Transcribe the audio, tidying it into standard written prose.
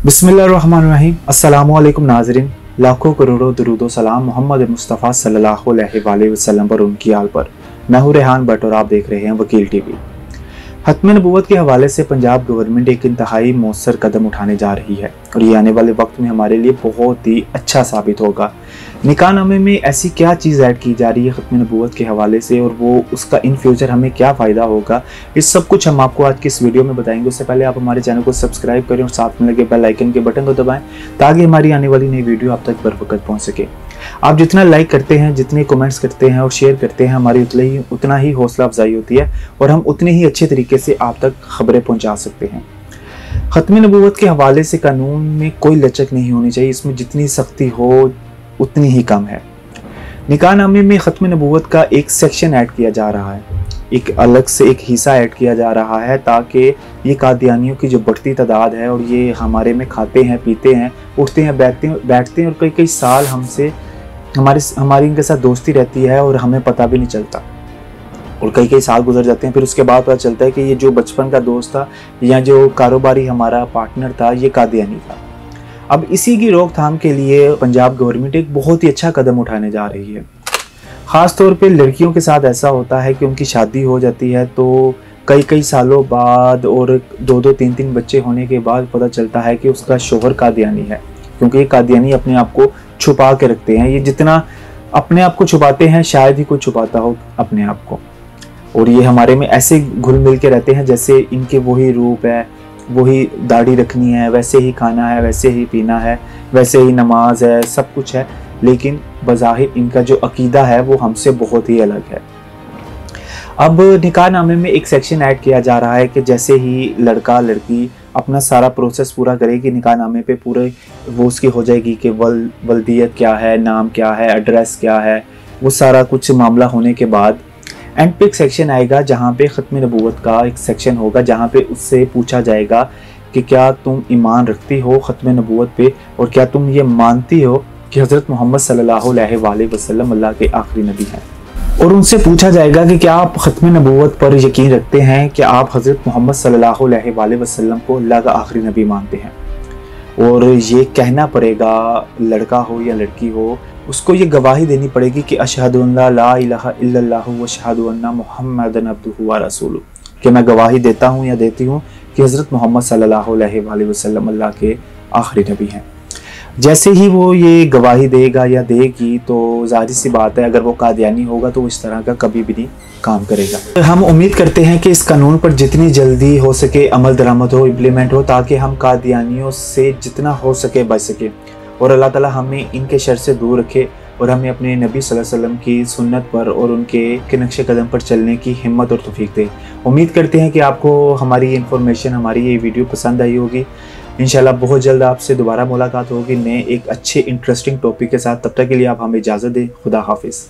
बिस्मिल्लाहिर्रहमानिर्रहीम। अस्सलामुअलैकुम नाज़रीन, लाखों करोड़ों दुरूदो सलाम मोहम्मद मुस्तफ़ा सल्लल्लाहु अलैहि वसल्लम पर, उनकी आल पर। मैं हूं रेहान भट्ट और आप देख रहे हैं वकील टीवी। खत्म नबूवत के हवाले से पंजाब गवर्नमेंट एक इंतहाई मौसर कदम उठाने जा रही है और ये आने वाले वक्त में हमारे लिए बहुत ही अच्छा साबित होगा। निकाहनामे में ऐसी क्या चीज़ ऐड की जा रही है खत्म नबूवत के हवाले से और वो उसका इन फ्यूचर हमें क्या फ़ायदा होगा, इस सब कुछ हम आपको आज की इस वीडियो में बताएंगे। उससे पहले आप हमारे चैनल को सब्सक्राइब करें और साथ में लगे बेल आइकन के बटन को दबाएं ताकि हमारी आने वाली नई वीडियो आप तक बरवकत पहुँच सके। आप जितना लाइक करते हैं, जितने कमेंट्स करते हैं और शेयर करते हैं, हमारी उतना ही हौसला अफजाई होती है और हम उतने ही अच्छे तरीके से आप तक खबरें पहुंचा सकते हैं। खत्म नबूवत के हवाले से कानून में कोई लचक नहीं होनी चाहिए, इसमें जितनी सख्ती हो उतनी ही कम है। निकाहनामे में खत्म नबूवत का एक सेक्शन ऐड किया जा रहा है, एक अलग से एक हिस्सा ऐड किया जा रहा है ताकि ये कादियानियों की जो बढ़ती तादाद है और ये हमारे में खाते हैं, पीते हैं, उठते हैं, बैठते हैं और कई कई साल हमसे हमारी इनके साथ दोस्ती रहती है और हमें पता भी नहीं चलता और कई कई साल गुजर जाते हैं। फिर उसके बाद पता चलता है कि ये जो बचपन का दोस्त था या जो कारोबारी हमारा पार्टनर था ये कादियानी था। अब इसी की रोकथाम के लिए पंजाब गवर्नमेंट एक बहुत ही अच्छा कदम उठाने जा रही है। ख़ास तौर पे लड़कियों के साथ ऐसा होता है कि उनकी शादी हो जाती है तो कई कई सालों बाद और दो दो तीन तीन बच्चे होने के बाद पता चलता है कि उसका शोहर कादियानी है, क्योंकि ये कादियानी अपने आप को छुपा के रखते हैं। ये जितना अपने आप को छुपाते हैं शायद ही कोई छुपाता हो अपने आप को, और ये हमारे में ऐसे घुल मिल के रहते हैं जैसे इनके वही रूप है, वही दाढ़ी रखनी है, वैसे ही खाना है, वैसे ही पीना है, वैसे ही नमाज है, सब कुछ है, लेकिन बज़ाहिर इनका जो अकीदा है वो हमसे बहुत ही अलग है। अब निकाहनामे में एक सेक्शन ऐड किया जा रहा है कि जैसे ही लड़का लड़की अपना सारा प्रोसेस पूरा करेगी, निकाहनामे पे पूरे वो उसकी हो जाएगी कि वल्दियत क्या है, नाम क्या है, एड्रेस क्या है, वो सारा कुछ मामला होने के बाद एंड पे एक सेक्शन आएगा जहाँ पे ख़त्म नबूवत का एक सेक्शन होगा जहाँ पे उससे पूछा जाएगा कि क्या तुम ईमान रखती हो ख़त्म नबूवत पे और क्या तुम ये मानती हो कि हज़रत मोहम्मद सल्लल्लाहु अलैहि वसल्लम अल्लाह के आखिरी नबी हैं। और उनसे पूछा जाएगा कि क्या आप ख़त्म नबूवत पर यकीन रखते हैं कि आप हज़रत मोहम्मद सल्लल्लाहु अलैहि वसल्लम को अल्लाह का आखिरी नबी मानते हैं। और ये कहना पड़ेगा, लड़का हो या लड़की हो, उसको ये गवाही देनी पड़ेगी कि अशहदु अल्ला ला इलाहा इल्लल्लाहु व अशहदु अन्ना मुहम्मदन अब्दुहु व रसूलुहु, कि मैं गवाही देता हूँ या देती हूँ कि हज़रत मोहम्मद सल्लल्लाहु अलैहि वसल्लम अल्लाह के आखिरी नबी हैं। जैसे ही वो ये गवाही देगा या देगी तो जाहिर सी बात है अगर वो कादियानी होगा तो वो इस तरह का कभी भी नहीं काम करेगा। हम उम्मीद करते हैं कि इस कानून पर जितनी जल्दी हो सके अमल दरामद हो, इम्प्लीमेंट हो, ताकि हम कादियानियों से जितना हो सके बच सके और अल्लाह ताला हमें इनके शर से दूर रखे और हमें अपने नबी सल्लल्लाहु अलैहि वसल्लम की सुन्नत पर और उनके नक्शे कदम पर चलने की हिम्मत और तौफीक दे। उम्मीद करते हैं कि आपको हमारी इन्फॉर्मेशन, हमारी ये वीडियो पसंद आई होगी। इंशाल्लाह बहुत जल्द आपसे दोबारा मुलाकात होगी नए एक अच्छे इंटरेस्टिंग टॉपिक के साथ। तब तक के लिए आप हमें इजाज़त दें। खुदा हाफिज़।